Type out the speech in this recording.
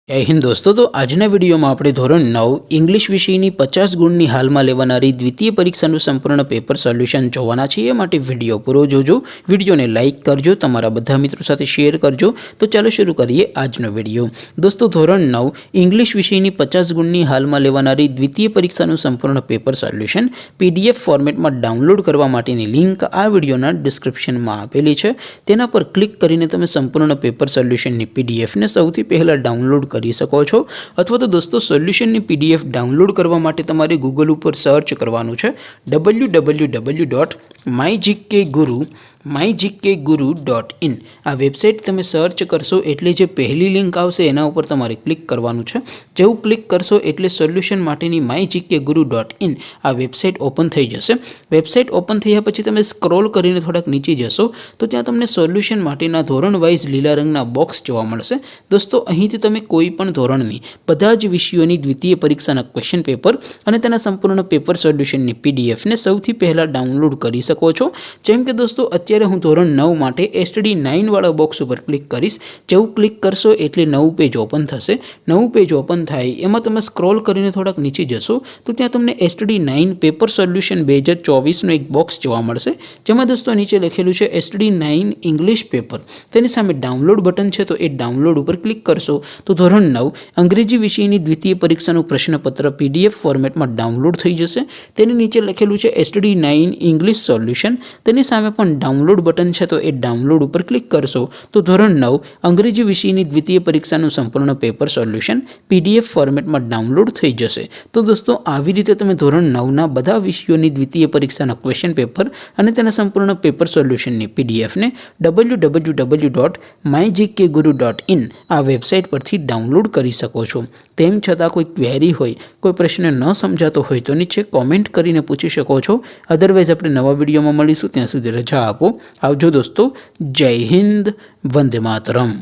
जय हिंद दोस्तों। तो आजना वीडियो में આપણે ધોરણ 9 इंग्लिश વિષયની 50 ગુણની હાલમાં લેવાનારી દ્વિતીય પરીક્ષાનું સંપૂર્ણ પેપર સોલ્યુશન જોવાના છે। એ માટે વિડિયો પૂરો જોજો, વિડિયોને લાઈક કરજો, તમારા બધા મિત્રો સાથે શેર કરજો। તો ચાલો શરૂ કરીએ આજનો વિડિયો। દોસ્તો ધોરણ 9 इंग्लिश વિષયની 50 ગુણની હાલમાં લેવાનારી દ્વિતીય પરીક્ષાનું સંપૂર્ણ પેપર સોલ્યુશન PDF ફોર્મેટમાં ડાઉનલોડ કરવા માટેની લિંક આ વિડિયોના ડિસ્ક્રિપ્શનમાં આપેલી છે। તેના પર ક્લિક કરીને તમે સંપૂર્ણ પેપર સોલ્યુશનની PDF ને સૌથી પહેલા ડાઉનલોડ કરી શકો છો। અથવા તો દોસ્તો સોલ્યુશનની PDF ડાઉનલોડ કરવા માટે તમારે ગૂગલ ઉપર સર્ચ કરવાનું છે www.mygkguru.in। આ વેબસાઇટ તમે સર્ચ કરશો એટલે જે પહેલી લિંક આવશે એના ઉપર તમારે ક્લિક કરવાનું છે। જેવું ક્લિક કરશો એટલે સોલ્યુશન માટેની mygkguru.in આ વેબસાઇટ ઓપન થઈ જશે। વેબસાઇટ ઓપન થયા પછી તમે સ્ક્રોલ કરીને થોડાક નીચે જશો તો ત્યાં તમને સોલ્યુશન માટેના ધોરણ વાઇઝ લીલા રંગના બોક્સ જોવા મળશે। દોસ્તો અહીંથી તમે કોઈ પણ ધોરણની બધા જ વિષયોની દ્વિતીય પરીક્ષાના ક્વેશ્ચન પેપર અને તેના સંપૂર્ણ પેપર સોલ્યુશનની PDF ને સૌથી પહેલા ડાઉનલોડ કરી શકો છો। જેમ કે દોસ્તો અત્યારે હું ધોરણ 9 માટે STD9 વાળા બોક્સ ઉપર ક્લિક કરીશ। જેવું ક્લિક કરશો એટલે નવું પેજ ઓપન થશે। નવું પેજ ઓપન થાય એમાં તમે સ્ક્રોલ કરીને થોડાક નીચે જશો તો ત્યાં તમને STD9 પેપર સોલ્યુશન 2024 નો એક બોક્સ જોવા મળશે। જેમાં દોસ્તો નીચે લખેલું છે STD9 ઇંગ્લિશ પેપર। તેની સામે ડાઉનલોડ બટન છે તો એ ડાઉનલોડ ઉપર ક્લિક કરશો તો ધોરણ 9 અંગ્રેજી વિષયની દ્વિતીય પરીક્ષાનું પ્રશ્નપત્ર PDF ફોર્મેટમાં ડાઉનલોડ થઈ જશે। તેની નીચે લખેલું છે STD9 ઇંગ્લિશ સોલ્યુશન। તેની સામે પણ ડાઉનલોડ બટન છે તો એ ડાઉનલોડ ઉપર ક્લિક કરશો તો ધોરણ 9 અંગ્રેજી વિષયની દ્વિતીય પરીક્ષાનું સંપૂર્ણ પેપર સોલ્યુશન PDF ફોર્મેટમાં ડાઉનલોડ થઈ જશે। તો દોસ્તો આવી રીતે તમે ધોરણ 9ના બધા વિષયોની દ્વિતીય પરીક્ષાના ક્વેશ્ચન પેપર અને તેના સંપૂર્ણ પેપર સોલ્યુશનની PDF ને www.mygkguru.in આ વેબસાઇટ પરથી ડાઉનલોડ કરી શકો છો। તેમ છતાં કોઈ ક્વેરી હોય, કોઈ પ્રશ્ન ન સમજાતો હોય તો નીચે કોમેન્ટ કરીને પૂછી શકો છો। અધરવાઇઝ આપણે નવા વિડીયોમાં મળીશું, ત્યાં સુધી રજા આપો। આવજો દોસ્તો। જય હિન્દ, વંદે માતરમ।